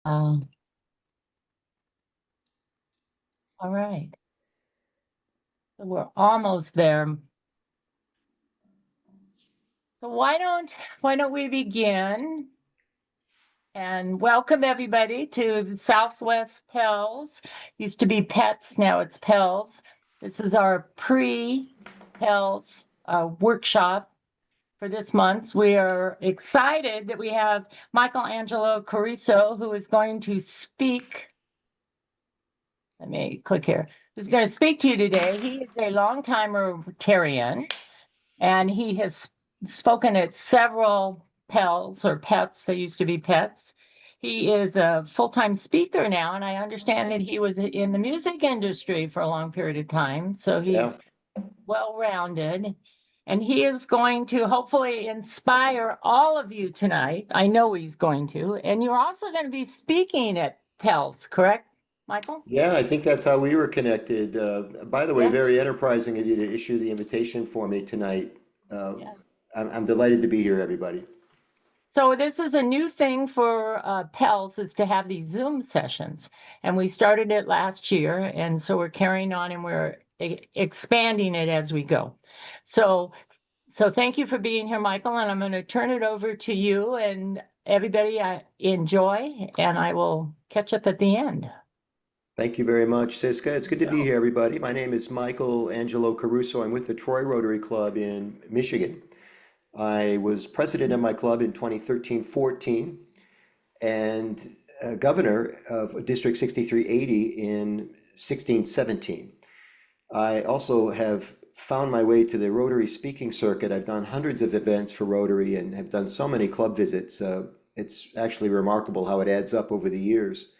Um, all right. So we're almost there. So why don't we begin? And welcome everybody to the Southwest Pels. Used to be Pets, now it's Pels. This is our pre-Pels workshop for this month. We are excited that we have Angelo Caruso, who is going to speak. Let me click here. Who's going to speak to you today. He is a longtime Rotarian, and he has spoken at several PELs or pets. They used to be pets. He is a full-time speaker now, and I understand that he was in the music industry for a long period of time. So he's well-rounded, and he is going to hopefully inspire all of you tonight. I know he's going to. And you're also going to be speaking at PELs, correct, Michael? Yeah, I think that's how we were connected. By the way, Yes. very enterprising of you to issue the invitation for me tonight. Yeah. I'm delighted to be here, everybody. So this is a new thing for PELS, is to have these Zoom sessions. And we started it last year, and so we're carrying on and we're expanding it as we go. So thank you for being here, Michael, and I'm going to turn it over to you and everybody. Enjoy, and I will catch up at the end. Thank you very much, Siska. It's good to be here, everybody. My name is Michael Angelo Caruso. I'm with the Troy Rotary Club in Michigan. I was president of my club in 2013-14 and governor of District 6380 in 16-17. I also have found my way to the Rotary speaking circuit. I've done hundreds of events for Rotary and have done so many club visits. It's actually remarkable how it adds up over the years.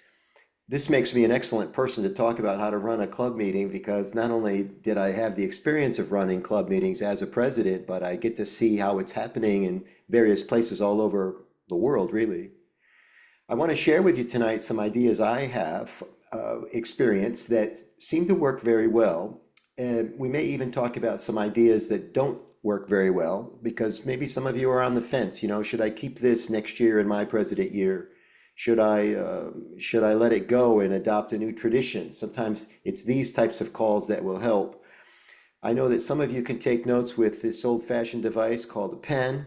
This makes me an excellent person to talk about how to run a club meeting, because not only did I have the experience of running club meetings as a president, but I get to see how it's happening in various places all over the world, really. I want to share with you tonight some ideas I have experienced that seem to work very well. And we may even talk about some ideas that don't work very well, because maybe some of you are on the fence. Should I keep this next year in my president year? Should I let it go and adopt a new tradition? Sometimes it's these types of calls that will help. I know that some of you can take notes with this old-fashioned device called a pen,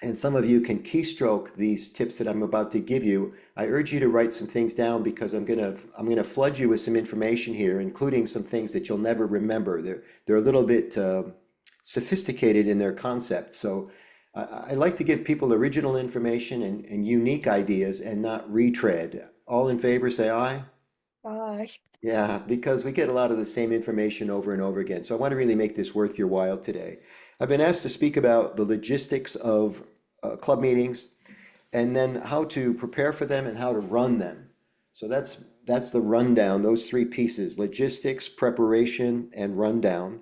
and some of you can keystroke these tips that I'm about to give you. I urge you to write some things down, because I'm gonna flood you with some information here, including some things that you'll never remember. They're a little bit sophisticated in their concept. So I like to give people original information and unique ideas and not retread. All in favor, say aye. Aye. Yeah, because we get a lot of the same information over and over again. So I want to really make this worth your while today. I've been asked to speak about the logistics of club meetings, and then how to prepare for them and how to run them. So that's the rundown, those three pieces: logistics, preparation, and rundown.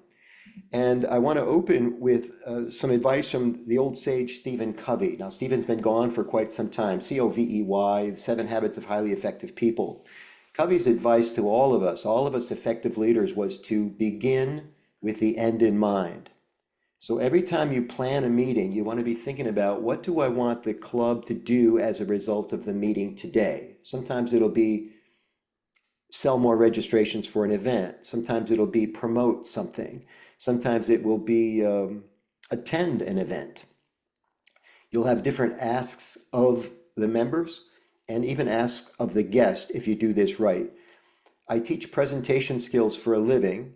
And I want to open with some advice from the old sage Stephen Covey. Now, Stephen's been gone for quite some time. Covey, 7 Habits of Highly Effective People. Covey's advice to all of us effective leaders, was to begin with the end in mind. So every time you plan a meeting, you want to be thinking about, what do I want the club to do as a result of the meeting today? Sometimes it'll be sell more registrations for an event. Sometimes it'll be promote something. Sometimes it will be attend an event. You'll have different asks of the members and even asks of the guest if you do this right. I teach presentation skills for a living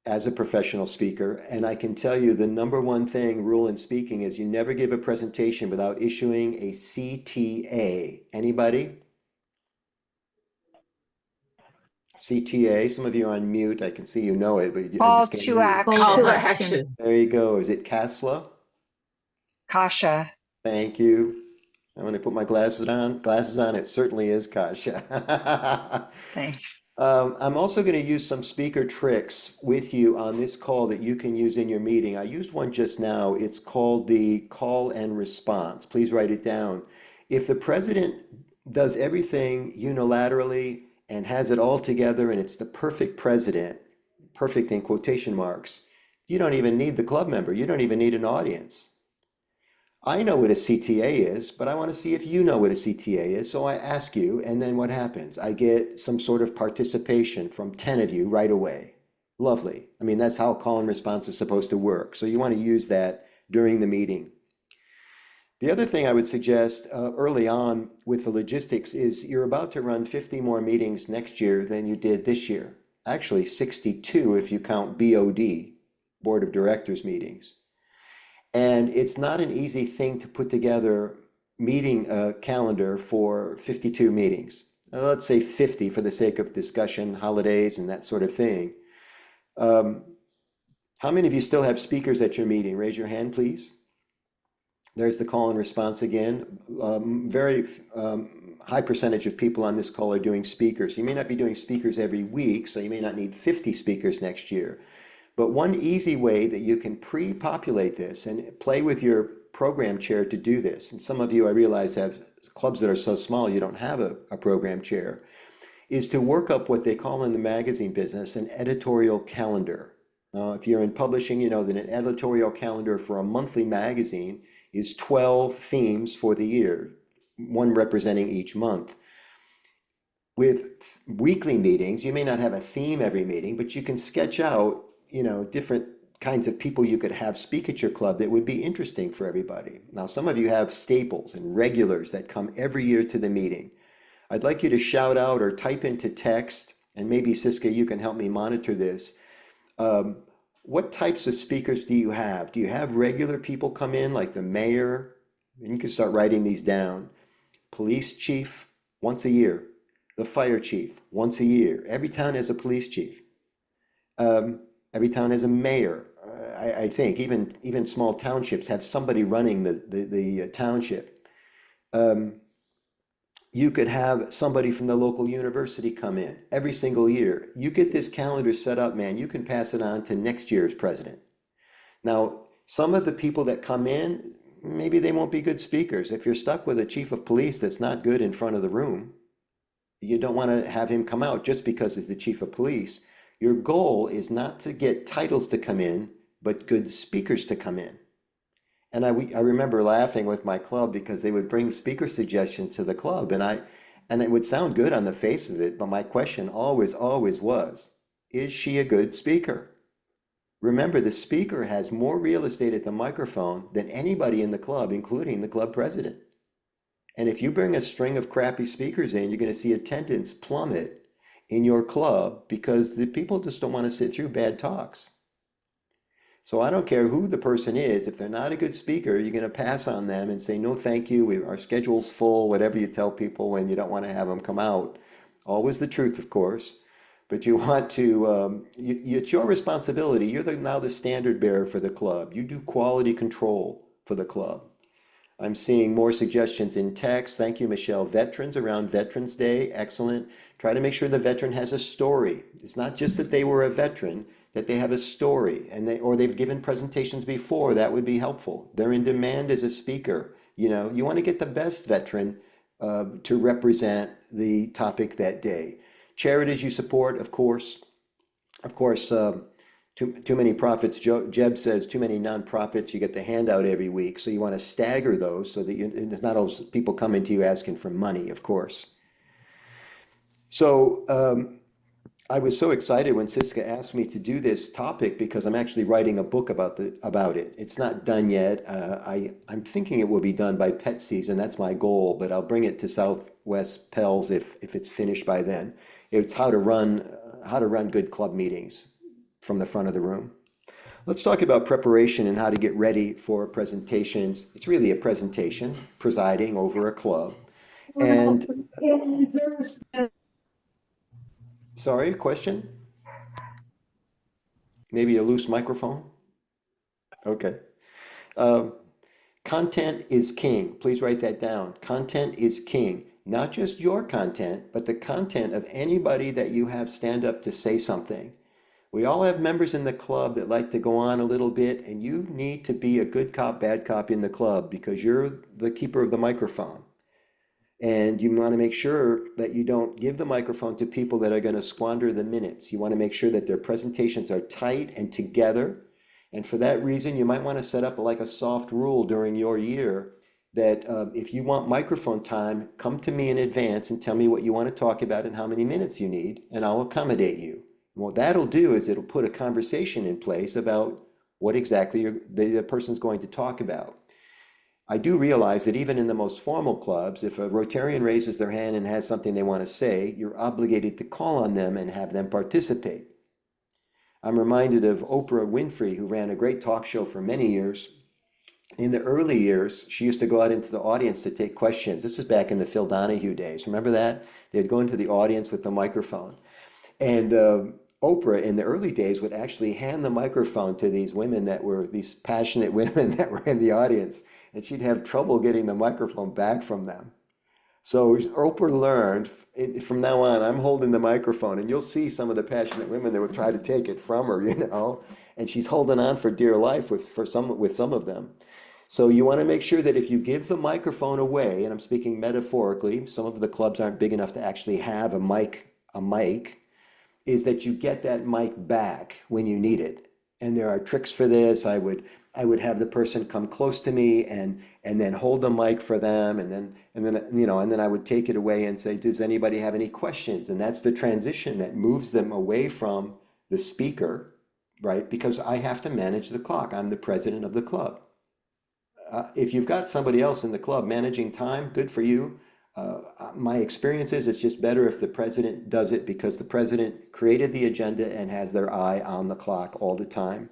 as a professional speaker, and I can tell you the number one rule in speaking is you never give a presentation without issuing a CTA. Anybody? CTA, some of you are on mute. I can see you know it, but I Call just can't to hear you. action. Call to action. There you go. Is it CASLA? Kasha. Thank you. I'm going to put my glasses on. It certainly is Kasha. Thanks. I'm also going to use some speaker tricks with you on this call that you can use in your meeting. I used one just now. It's called the call and response. Please write it down. If the president does everything unilaterally and has it all together and it's the perfect president, perfect in quotation marks, you don't even need the club member. You don't even need an audience. I know what a CTA is, but I want to see if you know what a CTA is. So I ask you, and then what happens? I get some sort of participation from 10 of you right away. Lovely. I mean, that's how call and response is supposed to work. So you want to use that during the meeting. The other thing I would suggest early on with the logistics is you're about to run 50 more meetings next year than you did this year. Actually, 62 if you count BOD, Board of Directors meetings. And it's not an easy thing to put together meeting calendar for 52 meetings. Let's say 50 for the sake of discussion, holidays, and that sort of thing. Um, how many of you still have speakers at your meeting? Raise your hand, please. There's the call and response again. Very high percentage of people on this call are doing speakers. You may not be doing speakers every week, so you may not need 50 speakers next year. But one easy way that you can pre-populate this and play with your program chair to do this, and some of you I realize have clubs that are so small you don't have a program chair, is to work up what they call in the magazine business an editorial calendar. If you're in publishing, you know that an editorial calendar for a monthly magazine is 12 themes for the year, one representing each month. With weekly meetings, you may not have a theme every meeting, but you can sketch out, different kinds of people you could have speak at your club that would be interesting for everybody. Now, some of you have staples and regulars that come every year to the meeting. I'd like you to shout out or type into text, and maybe Siska, you can help me monitor this. What types of speakers do you have? Do you have regular people come in, like the mayor? And you can start writing these down. Police chief, once a year. The fire chief, once a year. Every town has a police chief. Every town has a mayor. I think even small townships have somebody running the township. You could have somebody from the local university come in every single year. You get this calendar set up, man, you can pass it on to next year's president. Now, some of the people that come in, maybe they won't be good speakers. If you're stuck with a chief of police that's not good in front of the room, you don't want to have him come out just because he's the chief of police. Your goal is not to get titles to come in, but good speakers to come in. And I remember laughing with my club because they would bring speaker suggestions to the club, and it would sound good on the face of it, but my question always was, is she a good speaker? Remember, the speaker has more real estate at the microphone than anybody in the club, including the club president. And if you bring a string of crappy speakers in, you're going to see attendance plummet in your club because the people just don't want to sit through bad talks. So I don't care who the person is, if they're not a good speaker, you're going to pass on them and say, no, thank you, our schedule's full, whatever you tell people when you don't want to have them come out. Always the truth, of course. But you want to, it's your responsibility. You're now the standard bearer for the club. You do quality control for the club. I'm seeing more suggestions in text. Thank you, Michelle. Veterans around Veterans Day, excellent. Try to make sure the veteran has a story. It's not just that they were a veteran, that they have a story, or they've given presentations before. That would be helpful. They're in demand as a speaker. You want to get the best veteran to represent the topic that day. Charities you support, of course. Too many profits. Jeb says too many nonprofits. You get the handout every week, so you want to stagger those so that it's not all people coming to you asking for money, of course. So I was so excited when Siska asked me to do this topic because I'm actually writing a book about it. It's not done yet. I'm thinking it will be done by pet season. That's my goal, but I'll bring it to Southwest Pels if it's finished by then. It's how to run good club meetings from the front of the room. Let's talk about preparation and how to get ready for presentations. It's really a presentation, presiding over a club. And sorry, a question? Maybe a loose microphone? Okay. Content is king. Please write that down. Content is king. Not just your content, but the content of anybody that you have stand up to say something. We all have members in the club that like to go on a little bit, and you need to be a good cop, bad cop in the club because you're the keeper of the microphone. And you want to make sure that you don't give the microphone to people that are going to squander the minutes. You want to make sure that their presentations are tight and together, And for that reason, you might want to set up like a soft rule during your year that if you want microphone time, come to me in advance and tell me what you want to talk about and how many minutes you need, and I'll accommodate you. And what that'll do is it'll put a conversation in place about what exactly the person's going to talk about. I do realize that even in the most formal clubs, if a Rotarian raises their hand and has something they want to say, you're obligated to call on them and have them participate. I'm reminded of Oprah Winfrey, who ran a great talk show for many years. In the early years, she used to go out into the audience to take questions. This is back in the Phil Donahue days. Remember that? They'd go into the audience with the microphone. And Oprah in the early days would actually hand the microphone to these women that were these passionate women that were in the audience, and she'd have trouble getting the microphone back from them. So Oprah learned from now on, I'm holding the microphone, and you'll see some of the passionate women that would try to take it from her, and she's holding on for dear life with some of them. So you want to make sure that if you give the microphone away, and I'm speaking metaphorically, some of the clubs aren't big enough to actually have a mic, is that you get that mic back when you need it. And there are tricks for this. I would have the person come close to me and then hold the mic for them, and then I would take it away and say, does anybody have any questions? And that's the transition that moves them away from the speaker, right? Because I have to manage the clock. I'm the president of the club. If you've got somebody else in the club managing time, good for you. My experience is it's just better if the president does it, because the president created the agenda and has their eye on the clock all the time.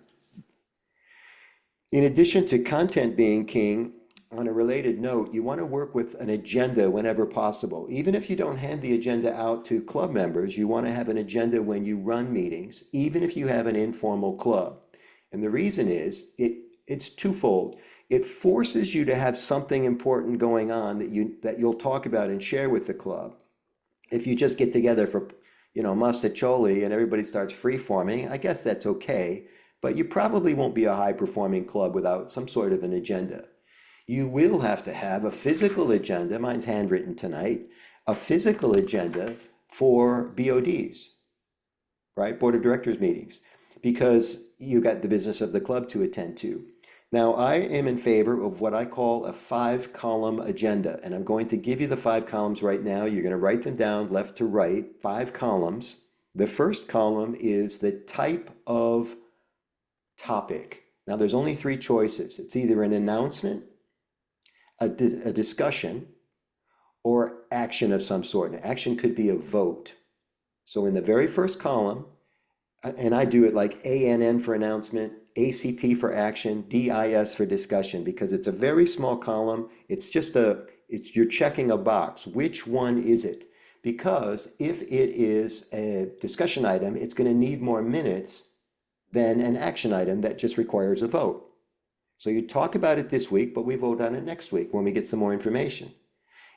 In addition to content being king, on a related note, you want to work with an agenda whenever possible. Even if you don't hand the agenda out to club members, you want to have an agenda when you run meetings, even if you have an informal club. And the reason is it's twofold. It forces you to have something important going on that you'll talk about and share with the club. If you just get together for, mastacholi and everybody starts free-forming, I guess that's okay, but you probably won't be a high-performing club without some sort of an agenda. You will have to have a physical agenda, mine's handwritten tonight, a physical agenda for BODs, right? Board of Directors meetings, because you got the business of the club to attend to. Now, I am in favor of what I call a 5-column agenda, and I'm going to give you the 5 columns right now. You're going to write them down left to right, 5 columns. The first column is the type of topic. Now, there's only 3 choices. It's either an announcement, a discussion, or action of some sort. And action could be a vote. So in the very first column, and I do it like ANN for announcement, ACT for action, DIS for discussion, because it's a very small column. It's just you're checking a box. Which one is it? Because if it is a discussion item, it's going to need more minutes than an action item that just requires a vote. So you talk about it this week, but we vote on it next week when we get some more information.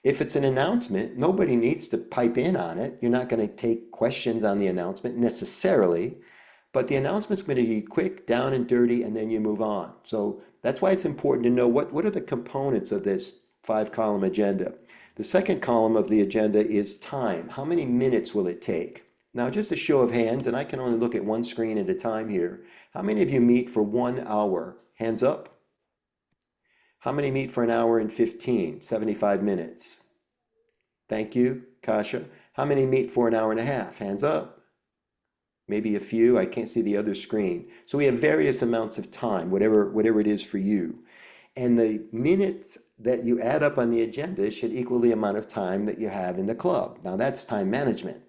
If it's an announcement, nobody needs to pipe in on it. You're not going to take questions on the announcement necessarily, but the announcement's going to be quick, down and dirty, and then you move on. So that's why it's important to know what are the components of this 5-column agenda. The second column of the agenda is time. How many minutes will it take? Now, just a show of hands, and I can only look at one screen at a time here. How many of you meet for 1 hour? Hands up. How many meet for an hour and 15, 75 minutes? Thank you, Kasha. How many meet for an hour and a half? Hands up. Maybe a few. I can't see the other screen. So we have various amounts of time, whatever it is for you. And the minutes that you add up on the agenda should equal the amount of time that you have in the club. Now that's time management.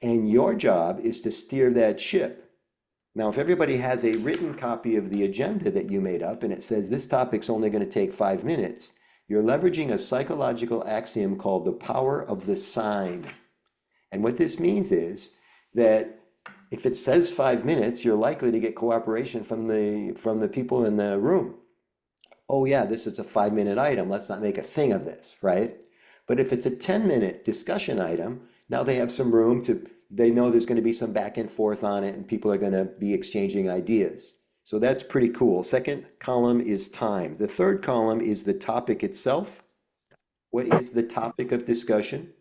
And your job is to steer that ship. Now, if everybody has a written copy of the agenda that you made up and it says this topic's only going to take 5 minutes, you're leveraging a psychological axiom called the power of the sign. And what this means is that if it says 5 minutes, you're likely to get cooperation from the people in the room. Oh yeah, this is a 5-minute item. Let's not make a thing of this, right? But if it's a 10-minute discussion item, now they have some room they know there's going to be some back and forth on it and people are going to be exchanging ideas. So that's pretty cool. Second column is time. The third column is the topic itself. What is the topic of discussion?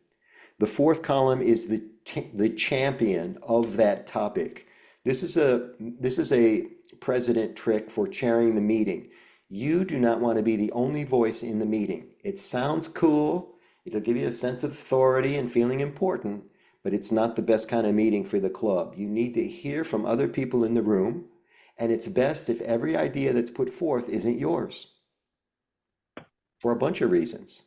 The fourth column is the champion of that topic. This is a president trick for chairing the meeting. You do not want to be the only voice in the meeting. It sounds cool. It'll give you a sense of authority and feeling important, but it's not the best kind of meeting for the club. You need to hear from other people in the room, and it's best if every idea that's put forth isn't yours for a bunch of reasons.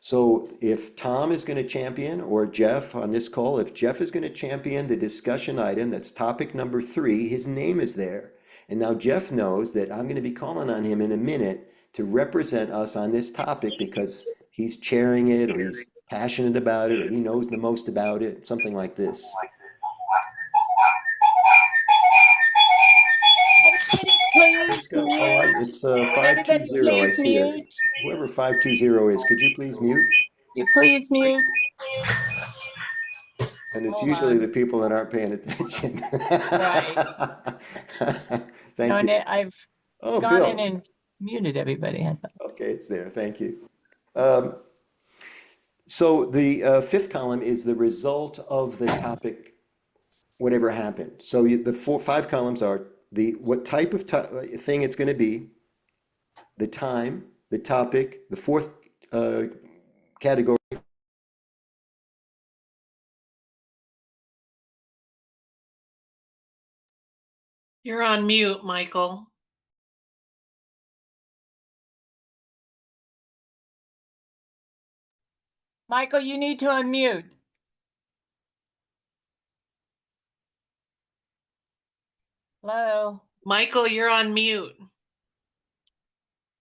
So if Tom is going to champion, or Jeff on this call, if Jeff is going to champion the discussion item, that's topic number 3, his name is there. And now Jeff knows that I'm going to be calling on him in a minute to represent us on this topic because he's chairing it, or he's passionate about it, or he knows the most about it, something like this. Please Go. mute. Oh, it's Everybody 520, I please see it. mute. Whoever 520 is, could you please mute? You please mute. And it's Hold usually on. the people that aren't paying attention. Right. Thank No, you. I've Oh, gone in Bill. and muted everybody. Okay, it's there. Thank you. So the 5th column is the result of the topic, whatever happened. So the 5 columns are what type of thing it's going to be, the time, the topic, the 4th category. You're on mute, Michael. Michael, you need to unmute. Hello? Michael, you're on mute.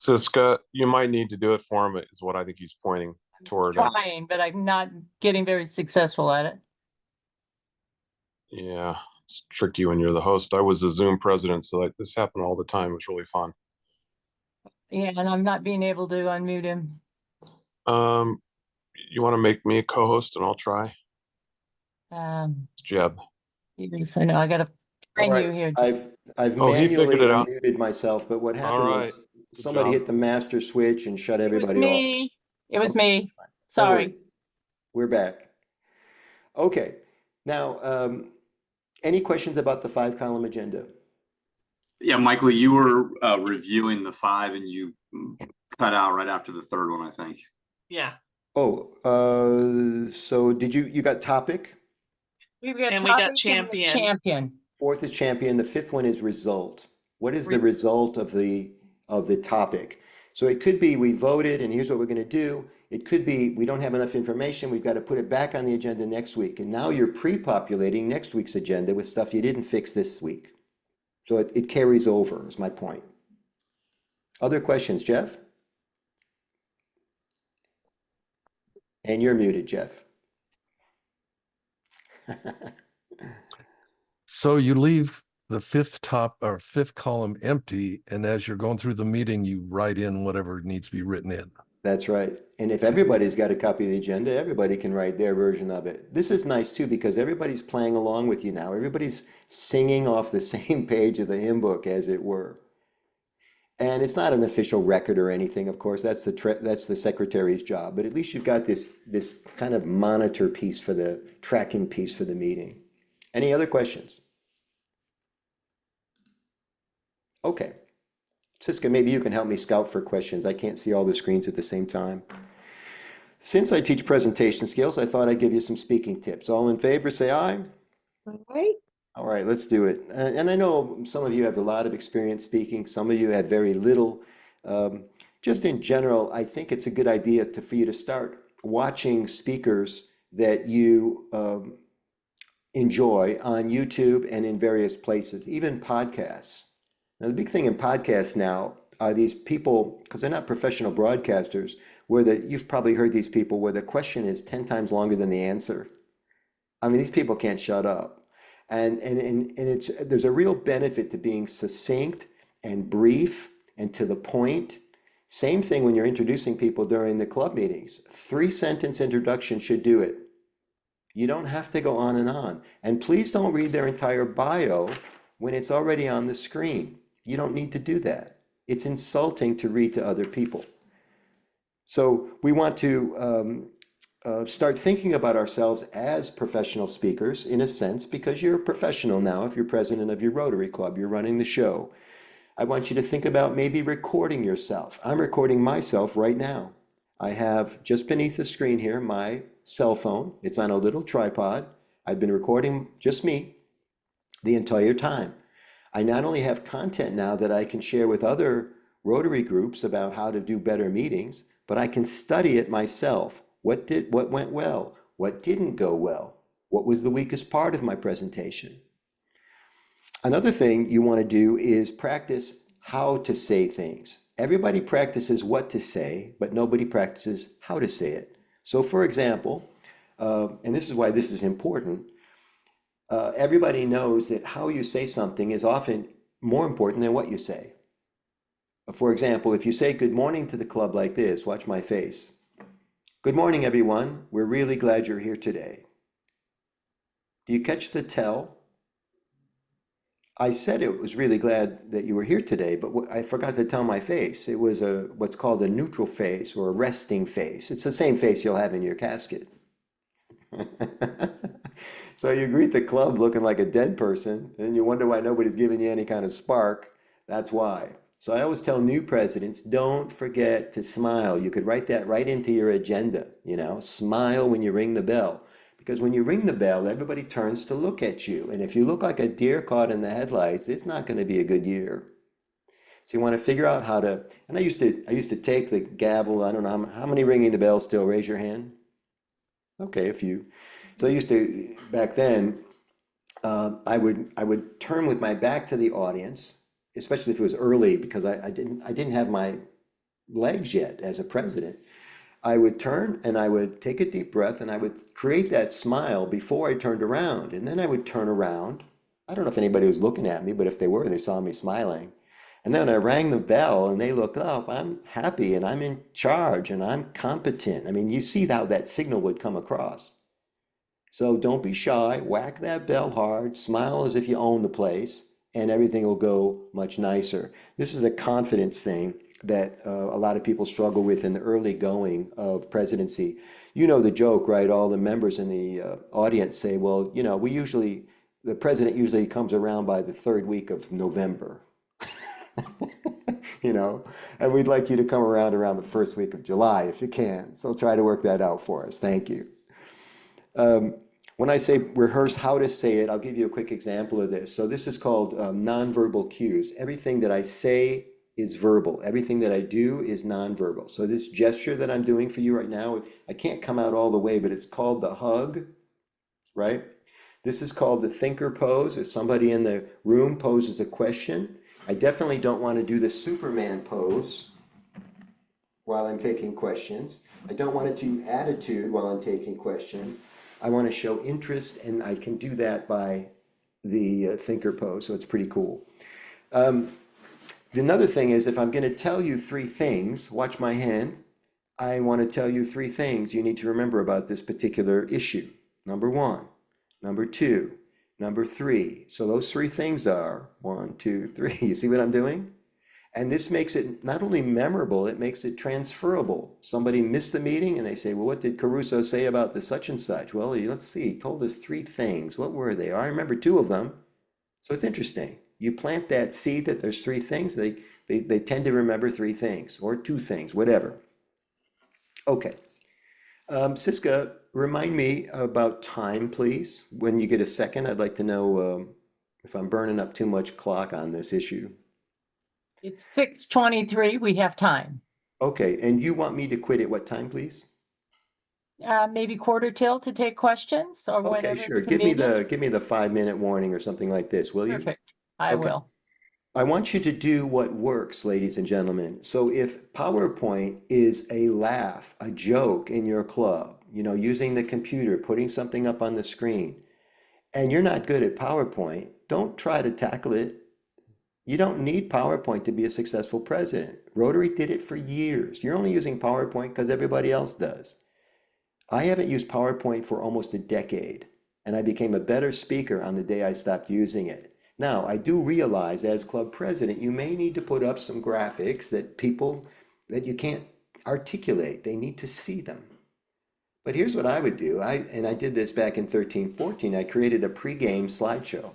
Siska, you might need to do it for him, is what I think he's pointing toward. Trying, but I'm not getting very successful at it. Yeah, it's tricky when you're the host. I was a Zoom president, so like this happened all the time. It was really fun. Yeah, and I'm not being able to unmute him. You want to make me a co-host and I'll try? It's Jeb. Yes, I know, I gotta All find you right, here. I've Oh, he manually figured it out. unmuted myself, but what All happened right. was Good somebody job. hit the master switch and shut It was everybody off. me. It was Okay, me. fine. No Sorry. worries. We're back. Okay, now, any questions about the 5 column agenda? Yeah, Michael, you were reviewing the 5 and you cut out right after the 3rd one, I think. Yeah. Oh, so you got topic? We've got And we got topic and champion. champion. 4th is champion, the 5th one is result. What is the result of the topic? So it could be we voted and here's what we're going to do. It could be we don't have enough information, we've got to put it back on the agenda next week. And now you're pre-populating next week's agenda with stuff you didn't fix this week. So it carries over, is my point. Other questions, Jeff? And you're muted, Jeff. So you leave the 5th column empty, and as you're going through the meeting, you write in whatever needs to be written in. That's right. And if everybody's got a copy of the agenda, everybody can write their version of it. This is nice too, because everybody's playing along with you now. Everybody's singing off the same page of the hymn book, as it were. And it's not an official record or anything, of course. That's the secretary's job. But at least you've got this kind of monitor piece for the tracking piece for the meeting. Any other questions? Okay. Siska, maybe you can help me scout for questions. I can't see all the screens at the same time. Since I teach presentation skills, I thought I'd give you some speaking tips. All in favor, say aye. All right. All right, let's do it. And I know some of you have a lot of experience speaking. Some of you have very little. Just in general, I think it's a good idea for you to start watching speakers that you enjoy on YouTube and in various places, even podcasts. Now, the big thing in podcasts now are these people, because they're not professional broadcasters, you've probably heard these people where the question is 10 times longer than the answer. I mean, these people can't shut up. And there's a real benefit to being succinct and brief and to the point. Same thing when you're introducing people during the club meetings. 3-sentence introduction should do it. You don't have to go on. And please don't read their entire bio when it's already on the screen. You don't need to do that. It's insulting to read to other people. So we want to start thinking about ourselves as professional speakers in a sense, because you're a professional now. If you're president of your Rotary Club, you're running the show. I want you to think about maybe recording yourself. I'm recording myself right now. I have just beneath the screen here my cell phone. It's on a little tripod. I've been recording just me the entire time. I not only have content now that I can share with other Rotary groups about how to do better meetings, but I can study it myself. What went well? What didn't go well? What was the weakest part of my presentation? Another thing you want to do is practice how to say things. Everybody practices what to say, but nobody practices how to say it. So for example, and this is why this is important, everybody knows that how you say something is often more important than what you say. For example, if you say good morning to the club like this, watch my face. Good morning, everyone. We're really glad you're here today. Do you catch the tell? I said it was really glad that you were here today, but I forgot to tell my face. It was what's called a neutral face or a resting face. It's the same face you'll have in your casket. So you greet the club looking like a dead person, and you wonder why nobody's giving you any kind of spark. That's why. So I always tell new presidents, don't forget to smile. You could write that right into your agenda, smile when you ring the bell. Because when you ring the bell, everybody turns to look at you. And if you look like a deer caught in the headlights, it's not going to be a good year. So you want to figure out how to, and I used to take the gavel. I don't know how many ringing the bell still, raise your hand. Okay, a few. So I used to, back then, I would turn with my back to the audience, especially if it was early, because I didn't have my legs yet as a president. I would turn and I would take a deep breath and I would create that smile before I turned around. And then I would turn around. I don't know if anybody was looking at me, but if they were, they saw me smiling. And then I rang the bell and they looked up. I'm happy and I'm in charge and I'm competent. I mean, you see how that signal would come across. So don't be shy, whack that bell hard, smile as if you own the place, and everything will go much nicer. This is a confidence thing that a lot of people struggle with in the early going of presidency. You know the joke, right? All the members in the audience say, well, the president usually comes around by the third week of November. And we'd like you to come around the first week of July if you can. So try to work that out for us. Thank you. When I say rehearse how to say it, I'll give you a quick example of this. So this is called nonverbal cues. Everything that I say is verbal. Everything that I do is nonverbal. So this gesture that I'm doing for you right now, I can't come out all the way, but it's called the hug, right? This is called the thinker pose. If somebody in the room poses a question, I definitely don't want to do the Superman pose while I'm taking questions. I don't want to do attitude while I'm taking questions. I want to show interest, and I can do that by the thinker pose, so it's pretty cool. Another thing is, if I'm going to tell you three things, watch my hand. I want to tell you three things you need to remember about this particular issue. Number one, number two, number three. So those three things are 1, 2, 3. You see what I'm doing? And this makes it not only memorable, it makes it transferable. Somebody missed the meeting and they say, well, what did Caruso say about the such and such? Well, let's see, he told us three things. What were they? I remember two of them. So it's interesting. You plant that seed that there's three things, they tend to remember three things or two things, whatever. Okay. Siska, remind me about time, please. When you get a second, I'd like to know if I'm burning up too much clock on this issue. It's 6:23. We have time. Okay, and you want me to quit at what time, please? Maybe quarter till to take questions or Okay, whenever sure. it's Give me convenient. the 5-minute warning or something like this, will you? Perfect. I Okay. will. I want you to do what works, ladies and gentlemen. So if PowerPoint is a laugh, a joke in your club, using the computer, putting something up on the screen, and you're not good at PowerPoint, don't try to tackle it. You don't need PowerPoint to be a successful president. Rotary did it for years. You're only using PowerPoint because everybody else does. I haven't used PowerPoint for almost a decade, and I became a better speaker on the day I stopped using it. Now, I do realize as club president, you may need to put up some graphics that you can't articulate. They need to see them. But here's what I would do. I did this back in 13, 14. I created a pregame slideshow.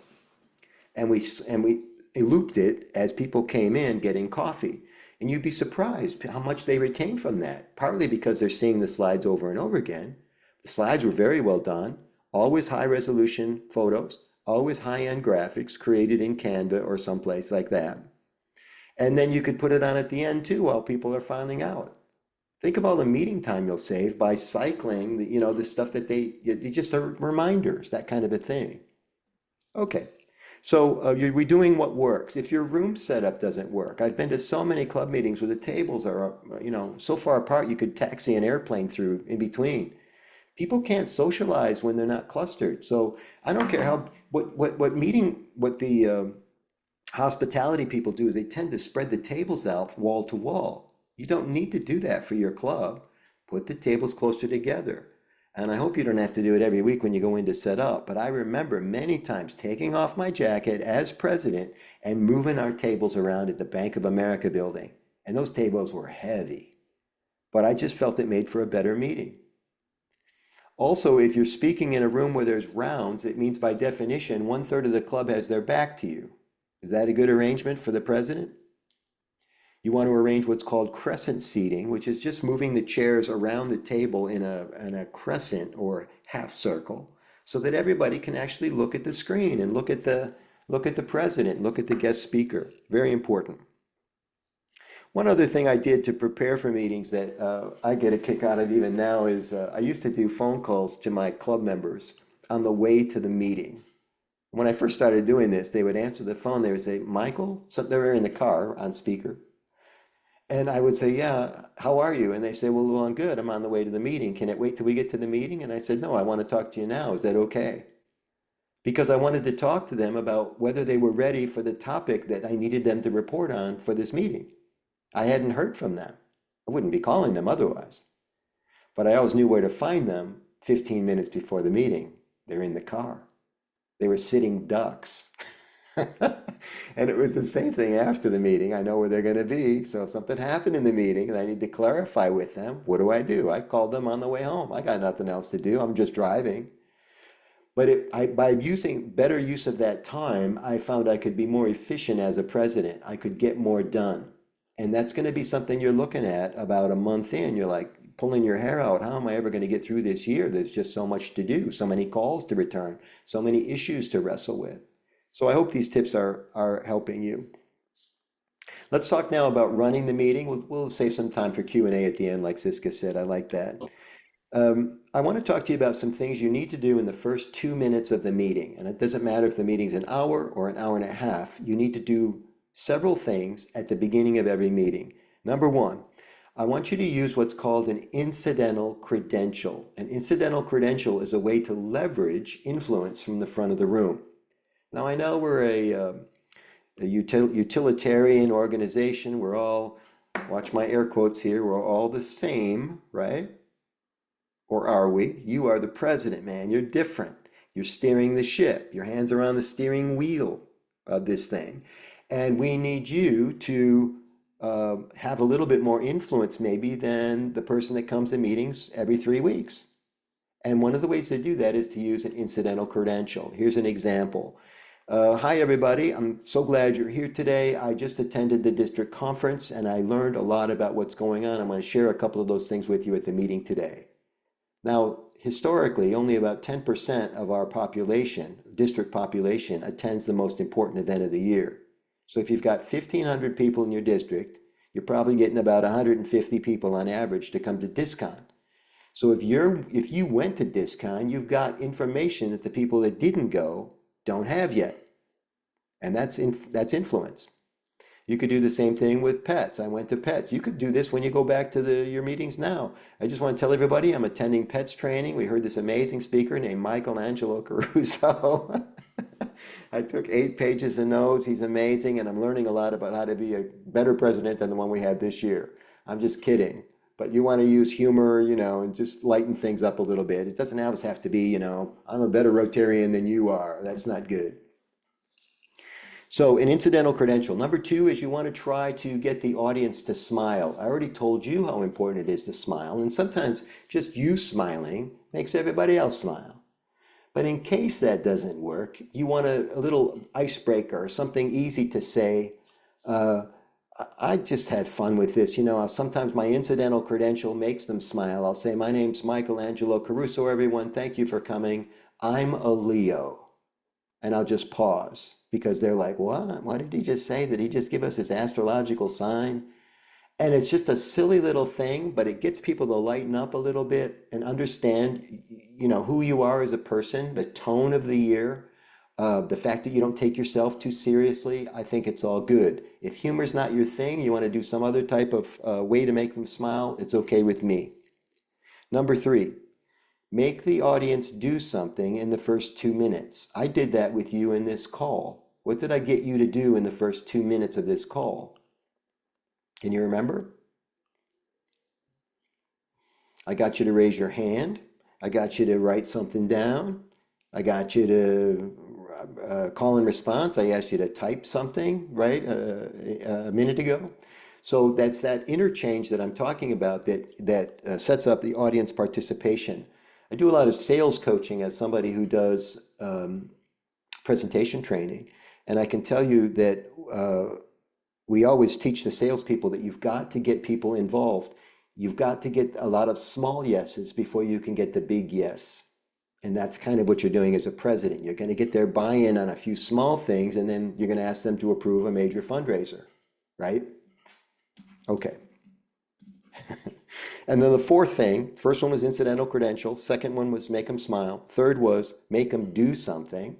And we looped it as people came in getting coffee. And you'd be surprised how much they retain from that, partly because they're seeing the slides over and over again. The slides were very well done, always high resolution photos, always high-end graphics created in Canva or someplace like that. And then you could put it on at the end too while people are filing out. Think of all the meeting time you'll save by cycling, the stuff that they just are reminders, that kind of a thing. Okay, so we're doing what works. If your room setup doesn't work, I've been to so many club meetings where the tables are, so far apart you could taxi an airplane through in between. People can't socialize when they're not clustered. So I don't care what the hospitality people do is they tend to spread the tables out wall to wall. You don't need to do that for your club. Put the tables closer together. And I hope you don't have to do it every week when you go in to set up, but I remember many times taking off my jacket as president and moving our tables around at the Bank of America building. And those tables were heavy, but I just felt it made for a better meeting. Also, if you're speaking in a room where there's rounds, it means by definition, 1/3 of the club has their back to you. Is that a good arrangement for the president? You want to arrange what's called crescent seating, which is just moving the chairs around the table in a crescent or half circle so that everybody can actually look at the screen and look at the president, look at the guest speaker. Very important. One other thing I did to prepare for meetings that I get a kick out of even now is I used to do phone calls to my club members on the way to the meeting. When I first started doing this, they would answer the phone, they would say, Michael, so they were in the car on speaker. And I would say, yeah, how are you? And they say, well, I'm good. I'm on the way to the meeting. Can it wait till we get to the meeting? And I said, no, I want to talk to you now. Is that okay? Because I wanted to talk to them about whether they were ready for the topic that I needed them to report on for this meeting. I hadn't heard from them. I wouldn't be calling them otherwise. But I always knew where to find them 15 minutes before the meeting. They're in the car. They were sitting ducks. And it was the same thing after the meeting. I know where they're going to be. So if something happened in the meeting and I need to clarify with them, what do? I called them on the way home. I got nothing else to do. I'm just driving. But by using better use of that time, I found I could be more efficient as a president. I could get more done. And that's going to be something you're looking at about a month in. You're like pulling your hair out. How am I ever going to get through this year? There's just so much to do, so many calls to return, so many issues to wrestle with. So I hope these tips are helping you. Let's talk now about running the meeting. We'll save some time for Q&A at the end, like Siska said. I like that. I want to talk to you about some things you need to do in the first 2 minutes of the meeting. And it doesn't matter if the meeting's an hour or an hour and a half. You need to do several things at the beginning of every meeting. Number one, I want you to use what's called an incidental credential. An incidental credential is a way to leverage influence from the front of the room. Now, I know we're a utilitarian organization. We're all, watch my air quotes here, we're all the same, right? Or are we? You are the president, man. You're different. You're steering the ship. Your hands are on the steering wheel of this thing. And we need you to have a little bit more influence maybe than the person that comes to meetings every 3 weeks. And one of the ways to do that is to use an incidental credential. Here's an example. Hi, everybody. I'm so glad you're here today. I just attended the district conference and I learned a lot about what's going on. I'm going to share a couple of those things with you at the meeting today. Now, historically, only about 10% of our population, district population, attends the most important event of the year. So if you've got 1,500 people in your district, you're probably getting about 150 people on average to come to DISCON. So if you went to DISCON, you've got information that the people that didn't go don't have yet. And that's influence. You could do the same thing with pets. I went to pets. You could do this when you go back to your meetings now. I just want to tell everybody I'm attending pets training. We heard this amazing speaker named Angelo Caruso. I took 8 pages of notes. He's amazing. And I'm learning a lot about how to be a better president than the one we had this year. I'm just kidding. But you want to use humor, and just lighten things up a little bit. It doesn't always have to be, I'm a better Rotarian than you are. That's not good. So an incidental credential. Number 2 is you want to try to get the audience to smile. I already told you how important it is to smile. And sometimes just you smiling makes everybody else smile. But in case that doesn't work, you want a little icebreaker or something easy to say. I just had fun with this. Sometimes my incidental credential makes them smile. I'll say, my name's Michael Angelo Caruso, everyone. Thank you for coming. I'm a Leo. And I'll just pause because they're like, what? What did he just say? Did he just give us his astrological sign? And it's just a silly little thing, but it gets people to lighten up a little bit and understand, who you are as a person, the tone of the year, the fact that you don't take yourself too seriously. I think it's all good. If humor's not your thing, you want to do some other type of way to make them smile, it's okay with me. Number 3, make the audience do something in the first 2 minutes. I did that with you in this call. What did I get you to do in the first 2 minutes of this call? Can you remember? I got you to raise your hand. I got you to write something down. I got you to call and response. I asked you to type something, right, a minute ago. So that's that interchange that I'm talking about that sets up the audience participation. I do a lot of sales coaching as somebody who does presentation training. And I can tell you that we always teach the salespeople that you've got to get people involved. You've got to get a lot of small yeses before you can get the big yes. And that's kind of what you're doing as a president. You're going to get their buy-in on a few small things, and then you're going to ask them to approve a major fundraiser, right? Okay. And then the fourth thing, first one was incidental credentials. Second one was make them smile. Third was make them do something.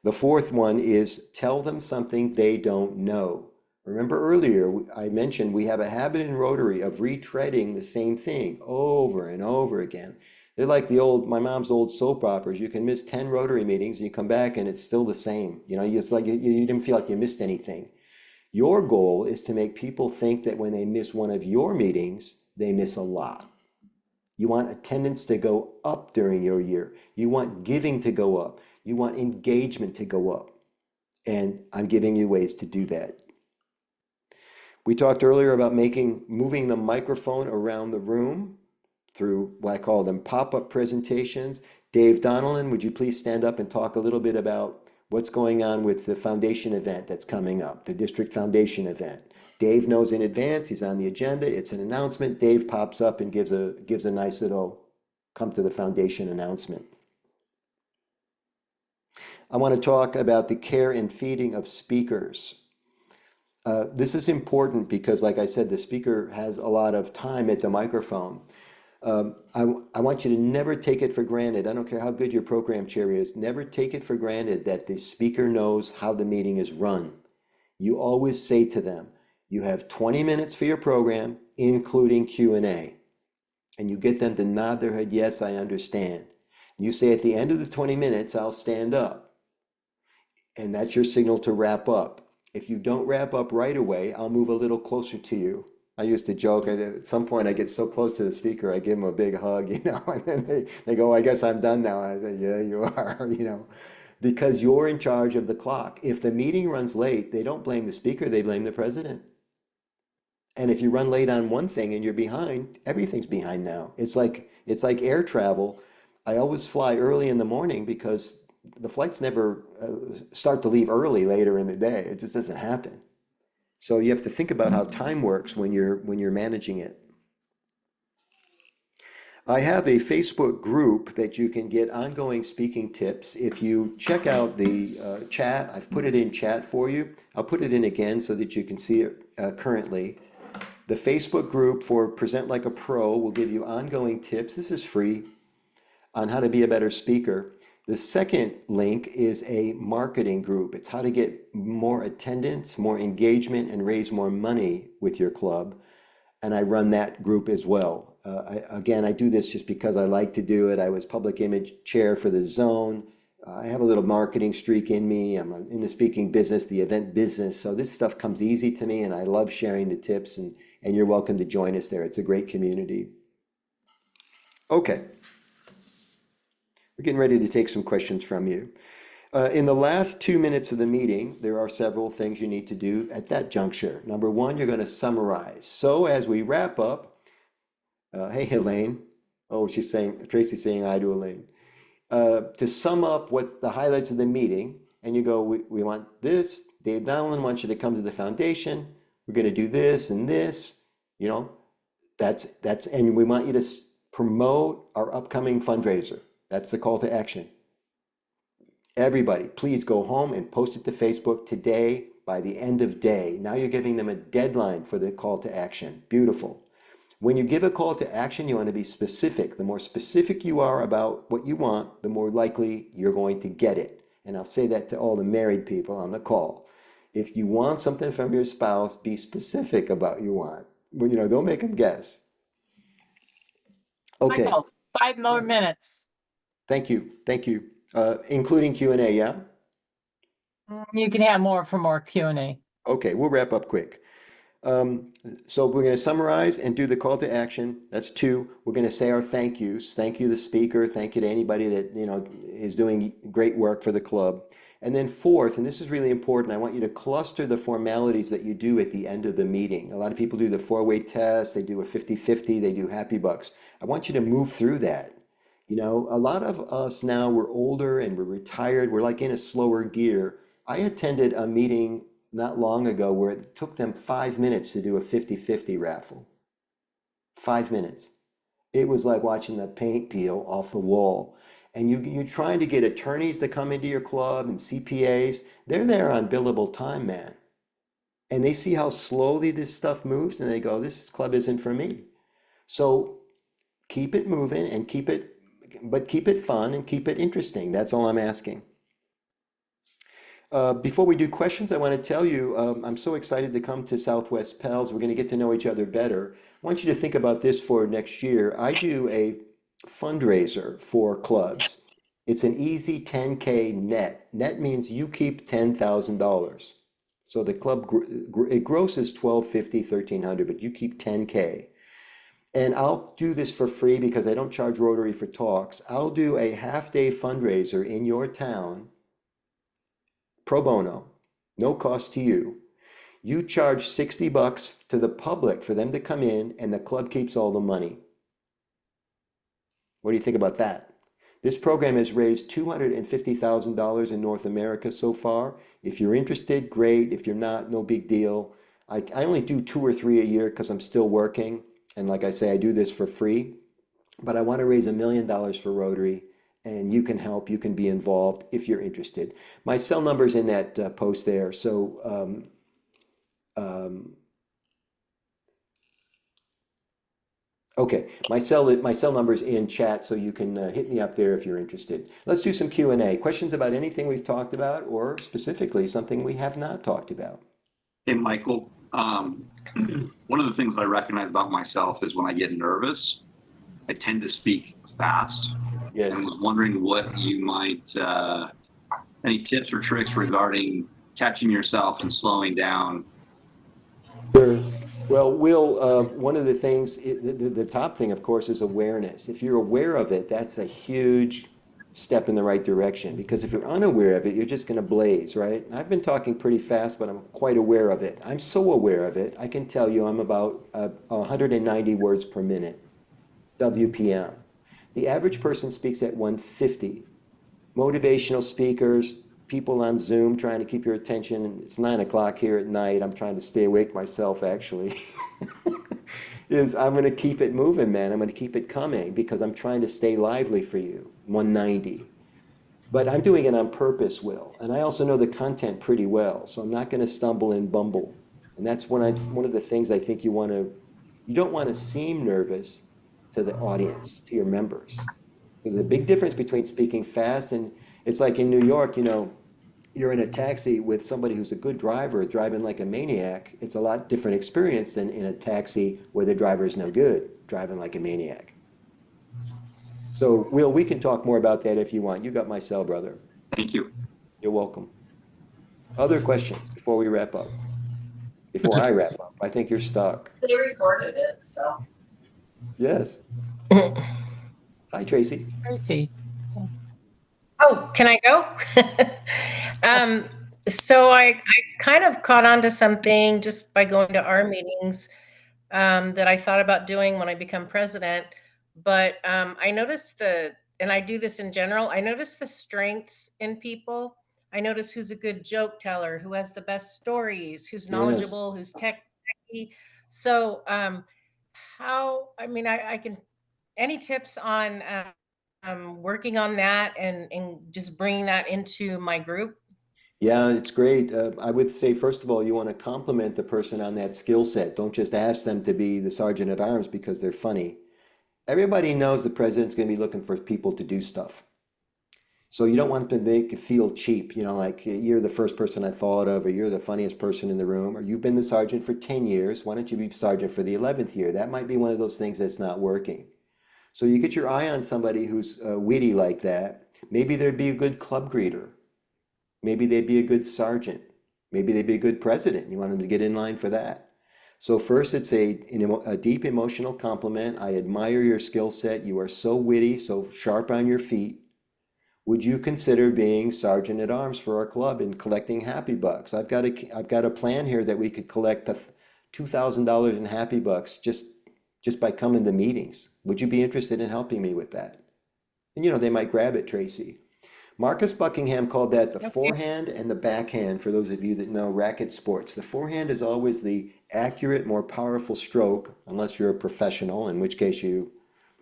The fourth one is tell them something they don't know. Remember earlier, I mentioned we have a habit in Rotary of retreading the same thing over and over again. They're like my mom's old soap operas. You can miss 10 Rotary meetings and you come back and it's still the same. It's like you didn't feel like you missed anything. Your goal is to make people think that when they miss one of your meetings, they miss a lot. You want attendance to go up during your year. You want giving to go up. You want engagement to go up. And I'm giving you ways to do that. We talked earlier about moving the microphone around the room through what I call them pop-up presentations. Dave Donnellan, would you please stand up and talk a little bit about what's going on with the foundation event that's coming up, the district foundation event? Dave knows in advance, he's on the agenda, it's an announcement. Dave pops up and gives a nice little come to the foundation announcement. I want to talk about the care and feeding of speakers. This is important because, like I said, the speaker has a lot of time at the microphone. I want you to never take it for granted. I don't care how good your program chair is. Never take it for granted that the speaker knows how the meeting is run. You always say to them, you have 20 minutes for your program, including Q&A. And you get them to nod their head, yes, I understand. You say at the end of the 20 minutes, I'll stand up. And that's your signal to wrap up. If you don't wrap up right away, I'll move a little closer to you. I used to joke, at some point I get so close to the speaker, I give them a big hug, and then they go, I guess I'm done now. I say, yeah, you are, because you're in charge of the clock. If the meeting runs late, they don't blame the speaker, they blame the president. And if you run late on one thing and you're behind, everything's behind now. It's like air travel. I always fly early in the morning because the flights never start to leave early later in the day. It just doesn't happen. So you have to think about how time works when you're managing it. I have a Facebook group that you can get ongoing speaking tips. If you check out the chat, I've put it in chat for you. I'll put it in again so that you can see it currently. The Facebook group for Present Like a Pro will give you ongoing tips. This is free on how to be a better speaker. The second link is a marketing group. It's how to get more attendance, more engagement, and raise more money with your club. And I run that group as well. I do this just because I like to do it. I was public image chair for the zone. I have a little marketing streak in me. I'm in the speaking business, the event business. So this stuff comes easy to me, and I love sharing the tips, and you're welcome to join us there. It's a great community. Okay. We're getting ready to take some questions from you. In the last 2 minutes of the meeting, there are several things you need to do at that juncture. Number one, you're going to summarize. So as we wrap up, hey, Elaine. Oh, Tracy's saying hi to Elaine. to sum up what the highlights of the meeting, and you go, we want this, Dave Donlin wants you to come to the foundation, we're gonna do this and this, you know, and we want you to promote our upcoming fundraiser. That's the call to action. Everybody, please go home and post it to Facebook today by the end of day. Now you're giving them a deadline for the call to action. Beautiful. When you give a call to action, you want to be specific. The more specific you are about what you want, the more likely you're going to get it. And I'll say that to all the married people on the call. If you want something from your spouse, be specific about what you want. Well, you know, don't make them guess. Okay. Michael, 5 more Yes. minutes. Thank you. Thank you. Including Q&A, yeah? You can have more for more Q&A. Okay, we'll wrap up quick. So we're going to summarize and do the call to action. That's 2. We're going to say our thank yous. Thank you to the speaker. Thank you to anybody that, you know, is doing great work for the club. And then 4th, and this is really important, I want you to cluster the formalities that you do at the end of the meeting. A lot of people do the 4-way test, they do a 50-50, they do happy bucks. I want you to move through that. You know, a lot of us now, we're older and we're retired. We're like in a slower gear. I attended a meeting not long ago where it took them 5 minutes to do a 50-50 raffle. 5 minutes. It was like watching the paint peel off the wall. And you're trying to get attorneys to come into your club and CPAs. They're there on billable time, man. And they see how slowly this stuff moves and they go, this club isn't for me. So keep it moving and keep it fun and keep it interesting. That's all I'm asking. Before we do questions, I want to tell you, I'm so excited to come to Southwest Pels. We're going to get to know each other better. I want you to think about this for next year. I do a fundraiser for clubs. It's an easy 10K net. Net means you keep $10,000. So the club, it grosses $1,250, $1,300, but you keep 10K. And I'll do this for free because I don't charge Rotary for talks. I'll do a half-day fundraiser in your town, pro bono, no cost to you. You charge $60 to the public for them to come in, and the club keeps all the money. What do you think about that? This program has raised $250,000 in North America so far. If you're interested, great. If you're not, no big deal. I only do 2 or 3 a year because I'm still working. And like I say, I do this for free. But I want to raise $1 million for Rotary. And you can help, you can be involved if you're interested. My cell number's in that post there. So okay, my cell number's in chat, so you can hit me up there if you're interested. Let's do some Q&A. Questions about anything we've talked about, or specifically something we have not talked about. Hey, Michael, one of the things that I recognize about myself is when I get nervous, I tend to speak fast. Yes. And was wondering what you might, any tips or tricks regarding catching yourself and slowing down. Sure. Well, one of the things, the top thing, of course, is awareness. If you're aware of it, that's a huge step in the right direction, because if you're unaware of it, you're just going to blaze, right? I've been talking pretty fast, but I'm quite aware of it. I'm so aware of it, I can tell you I'm about 190 words per minute, WPM. The average person speaks at 150. Motivational speakers, people on Zoom trying to keep your attention, and it's 9 o'clock here at night, I'm trying to stay awake myself actually, I'm going to keep it moving, man. I'm going to keep it coming because I'm trying to stay lively for you, 190. But I'm doing it on purpose, Will. And I also know the content pretty well, so I'm not going to stumble and bumble. And that's one of the things I think you don't want to seem nervous to the audience, to your members. There's a big difference between speaking fast and it's like in New York, you know, you're in a taxi with somebody who's a good driver driving like a maniac. It's a lot different experience than in a taxi where the driver is no good, driving like a maniac. So, Will, we can talk more about that if you want. You got my cell, brother. Thank you. You're welcome. Other questions before we wrap up? Before I wrap up, I think you're stuck. They recorded it, so. Yes. Hi, Tracy. Tracy. Oh, can I go? So I kind of caught on to something just by going to our meetings that I thought about doing when I become president. But I noticed the and I do this in general, I notice the strengths in people. I notice who's a good joke teller, who has the best stories, who's Yes. knowledgeable, who's techy. So, I mean, I can, any tips on working on that and just bringing that into my group? Yeah, it's great. I would say, first of all, you want to compliment the person on that skill set. Don't just ask them to be the sergeant at arms because they're funny. Everybody knows the president's going to be looking for people to do stuff. So you don't want to make it feel cheap, like you're the first person I thought of, or you're the funniest person in the room, or you've been the sergeant for 10 years. Why don't you be sergeant for the 11th year? That might be one of those things that's not working. So you get your eye on somebody who's witty like that. Maybe they'd be a good club greeter. Maybe they'd be a good sergeant. Maybe they'd be a good president. You want them to get in line for that. So first, it's a deep emotional compliment. I admire your skill set. You are so witty, so sharp on your feet. Would you consider being sergeant at arms for our club and collecting happy bucks? I've got a plan here that we could collect $2,000 in happy bucks just by coming to meetings. Would you be interested in helping me with that? And they might grab it, Tracy. Marcus Buckingham called that the forehand and the backhand, for those of you that know racket sports. The forehand is always the accurate, more powerful stroke, unless you're a professional, in which case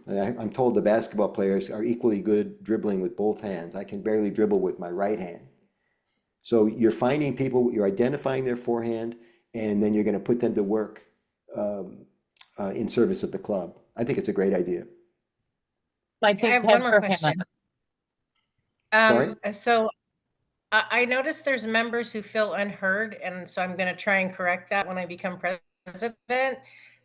I'm told the basketball players are equally good dribbling with both hands. I can barely dribble with my right hand. So you're finding people, you're identifying their forehand, and then you're going to put them to work in service of the club. I think it's a great idea. I think I have one more question. Sorry? So I noticed there's members who feel unheard, and so I'm going to try and correct that when I become president.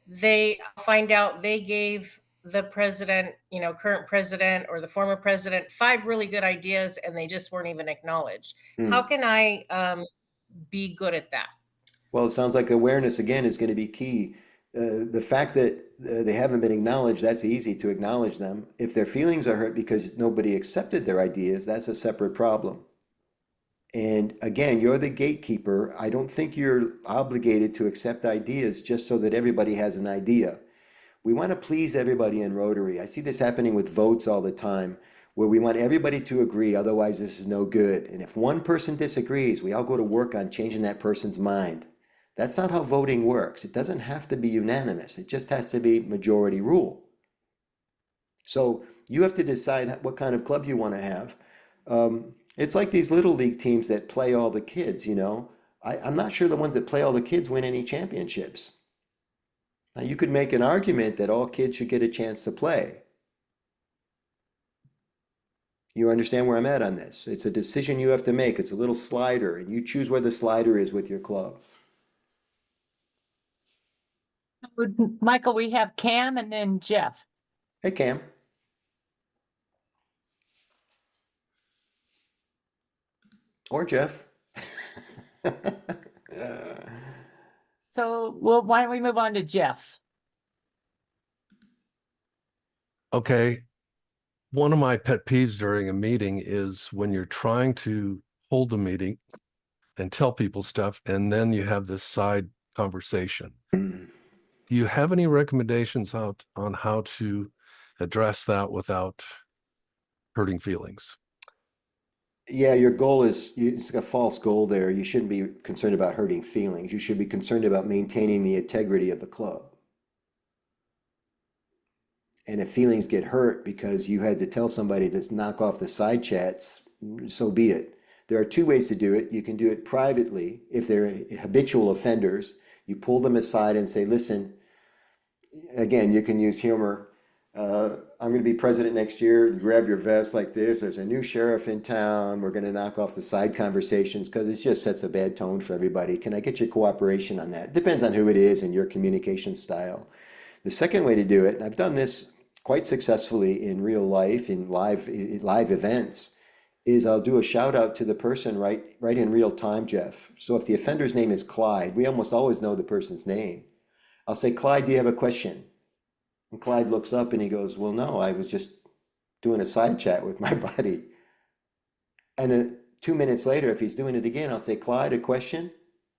They find out they gave the president, current president or the former president, 5 really good ideas, and they just weren't even acknowledged. How can I be good at that? Well, it sounds like awareness again is going to be key. The fact that they haven't been acknowledged, that's easy to acknowledge them. If their feelings are hurt because nobody accepted their ideas, that's a separate problem. And again, you're the gatekeeper. I don't think you're obligated to accept ideas just so that everybody has an idea. We want to please everybody in Rotary. I see this happening with votes all the time, where we want everybody to agree, otherwise this is no good. And if one person disagrees, we all go to work on changing that person's mind. That's not how voting works. It doesn't have to be unanimous. It just has to be majority rule. So you have to decide what kind of club you want to have. It's like these little league teams that play all the kids, I'm not sure the ones that play all the kids win any championships. Now, you could make an argument that all kids should get a chance to play. You understand where I'm at on this? It's a decision you have to make. It's a little slider, and you choose where the slider is with your club. Michael, we have Cam and then Jeff. Hey, Cam. Or Jeff. So why don't we move on to Jeff? Okay. One of my pet peeves during a meeting is when you're trying to hold a meeting and tell people stuff, and then you have this side conversation. Do you have any recommendations on how to address that without hurting feelings? Yeah, your goal it's a false goal there. You shouldn't be concerned about hurting feelings. You should be concerned about maintaining the integrity of the club. And if feelings get hurt because you had to tell somebody to knock off the side chats, so be it. There are 2 ways to do it. You can do it privately. If they're habitual offenders, you pull them aside and say, listen, again, you can use humor. I'm going to be president next year. You grab your vest like this. There's a new sheriff in town. We're going to knock off the side conversations because it just sets a bad tone for everybody. Can I get your cooperation on that? Depends on who it is and your communication style. The second way to do it, and I've done this quite successfully in real life, in live events, is I'll do a shout out to the person right in real time, Jeff. So if the offender's name is Clyde, we almost always know the person's name. I'll say, Clyde, do you have a question? And Clyde looks up and he goes, well, no, I was just doing a side chat with my buddy. And then 2 minutes later, if he's doing it again, I'll say, Clyde, a question?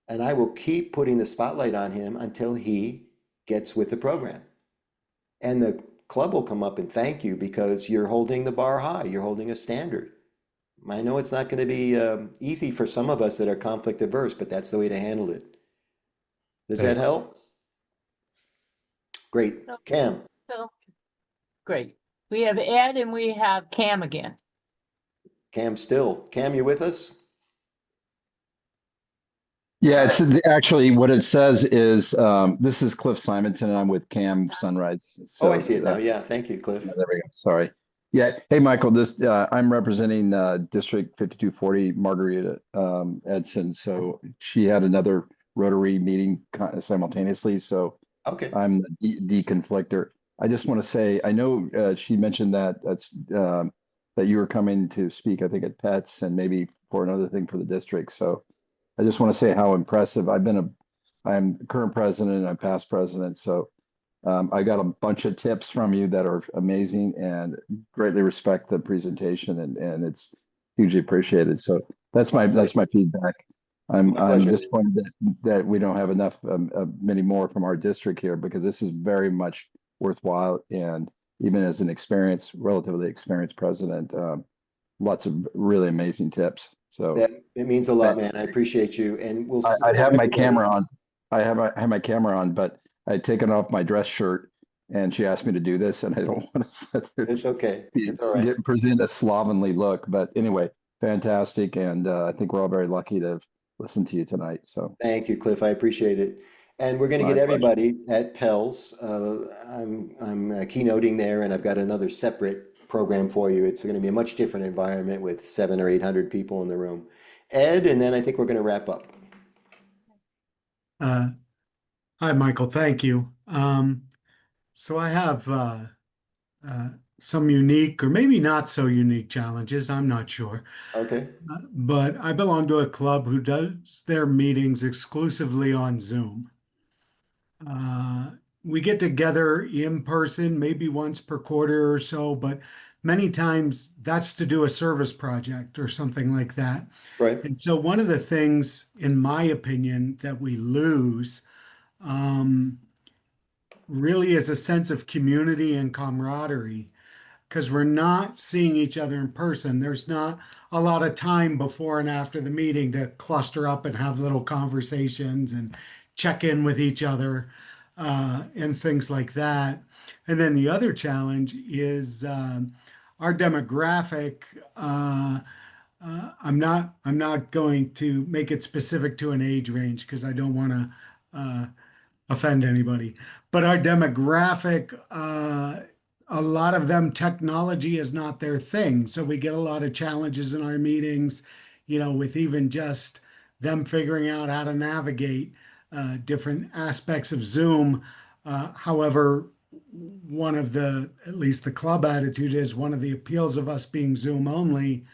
And I will keep putting the spotlight on him until he gets with the program. And the club will come up and thank you because you're holding the bar high, you're holding a standard. I know it's not going to be easy for some of us that are conflict averse, but that's the way to handle it. Does that Thanks. help? Great. Cam, So, great. We have Ed and we have Cam again. Cam still. Cam, you with us? Yeah, it's actually what it says is this is Cliff Simonton and I'm with Cam Sunrise. Oh, I see it now. Yeah, thank you, Cliff. There we go. Sorry. Yeah. Hey, Michael, this I'm representing District 5240 Margarita Edson. So she had another Rotary meeting simultaneously. So Okay. I'm the deconflictor. I just want to say, I know she mentioned that that you were coming to speak, I think at Pets and maybe for another thing for the district. So I just want to say how impressive I'm current president and I'm past president. So I got a bunch of tips from you that are amazing and greatly respect the presentation and it's hugely appreciated. So that's my feedback. My I'm pleasure. disappointed that we don't have enough many more from our district here because this is very much worthwhile. And even as an relatively experienced president, lots of really amazing tips. So That it means a lot, man. I appreciate you. And we'll I'd have my everybody. camera on. I have my camera on, but I'd taken off my dress shirt and she asked me to do this and I don't want to sit there It's okay. It's all right. present a slovenly look. But anyway, fantastic. And I think we're all very lucky to listen to you tonight. So Thank you, Cliff. I appreciate it. And we're going to My get pleasure. everybody at Pell's. I'm keynoting there, and I've got another separate program for you. It's going to be a much different environment with 700 or 800 people in the room. Ed, and then I think we're going to wrap up. Hi, Michael. Thank you. So I have some unique or maybe not so unique challenges. I'm not sure. Okay. But I belong to a club who does their meetings exclusively on Zoom. We get together in person maybe once per quarter or so, but many times that's to do a service project or something like that. Right. And so one of the things, in my opinion, that we lose really is a sense of community and camaraderie because we're not seeing each other in person. There's not a lot of time before and after the meeting to cluster up and have little conversations and check in with each other and things like that. And then the other challenge is our demographic. I'm not going to make it specific to an age range because I don't want to offend anybody. But our demographic, a lot of them, technology is not their thing. So we get a lot of challenges in our meetings, with even just them figuring out how to navigate different aspects of Zoom. However, at least the club attitude is one of the appeals of us being Zoom only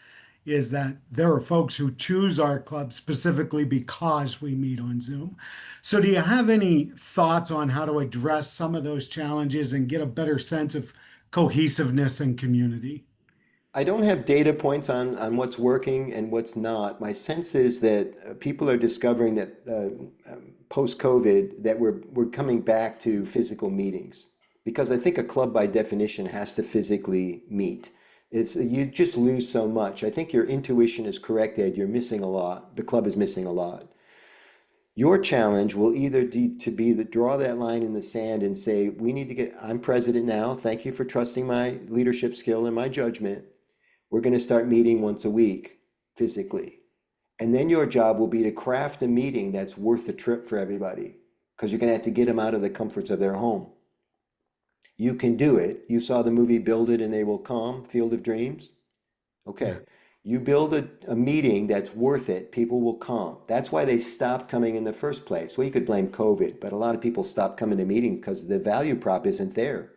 is that there are folks who choose our club specifically because we meet on Zoom. So do you have any thoughts on how to address some of those challenges and get a better sense of cohesiveness and community? I don't have data points on what's working and what's not. My sense is that people are discovering that post-COVID that we're coming back to physical meetings because I think a club by definition has to physically meet. You just lose so much. I think your intuition is correct, Ed. You're missing a lot. The club is missing a lot. Your challenge will either be to draw that line in the sand and say, I'm president now. Thank you for trusting my leadership skill and my judgment. We're going to start meeting once a week physically. And then your job will be to craft a meeting that's worth the trip for everybody because you're going to have to get them out of the comforts of their home. You can do it. You saw the movie Build It and They Will Come, Field of Dreams. Okay. Yeah. You build a meeting that's worth it, people will come. That's why they stopped coming in the first place. Well, you could blame COVID, but a lot of people stopped coming to meetings because the value prop isn't there.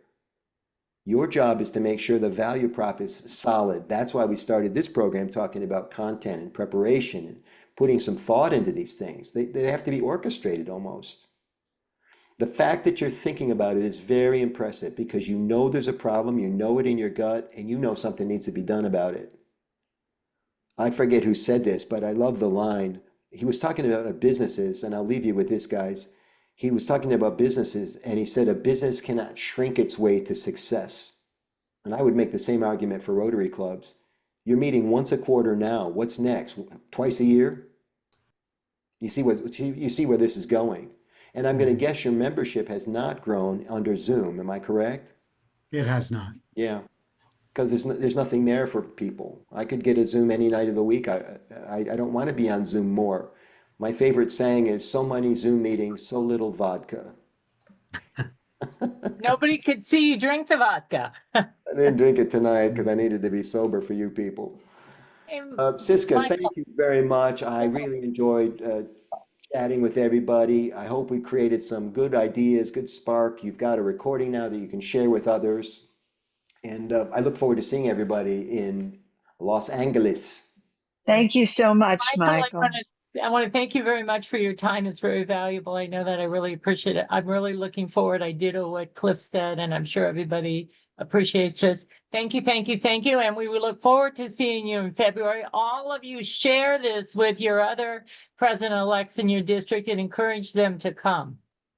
Your job is to make sure the value prop is solid. That's why we started this program talking about content and preparation and putting some thought into these things. They have to be orchestrated almost. The fact that you're thinking about it is very impressive because you know there's a problem, you know it in your gut, and you know something needs to be done about it. I forget who said this, but I love the line. He was talking about businesses, and I'll leave you with this, guys. he was talking about businesses and he said a business cannot shrink its way to success. And I would make the same argument for Rotary clubs. You're meeting once a quarter now. What's next? Twice a year? You see where this is going. And I'm going to guess your membership has not grown under Zoom. Am I correct? It has not. Yeah, because there's nothing there for people. I could get a Zoom any night of the week. I don't want to be on Zoom more. My favorite saying is, so many Zoom meetings, so little vodka. Nobody could see you drink the vodka. I didn't drink it tonight because I needed to be sober for you people. Siska, Michael. thank you very much. I really enjoyed chatting with everybody. I hope we created some good ideas, good spark. You've got a recording now that you can share with others. And I look forward to seeing everybody in Los Angeles. Thank you so much, Michael, Michael. I want to thank you very much for your time. It's very valuable. I know that. I really appreciate it. I'm really looking forward. I ditto what Cliff said, and I'm sure everybody appreciates this. Thank you, thank you, thank you. And we will look forward to seeing you in February. All of you share this with your other president-elects in your district and encourage them to come.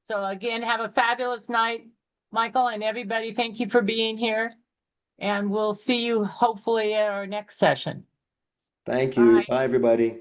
So again, have a fabulous night, Michael, and everybody. Thank you for being here. And we'll see you hopefully at our next session. Thank you. Bye. Bye, everybody.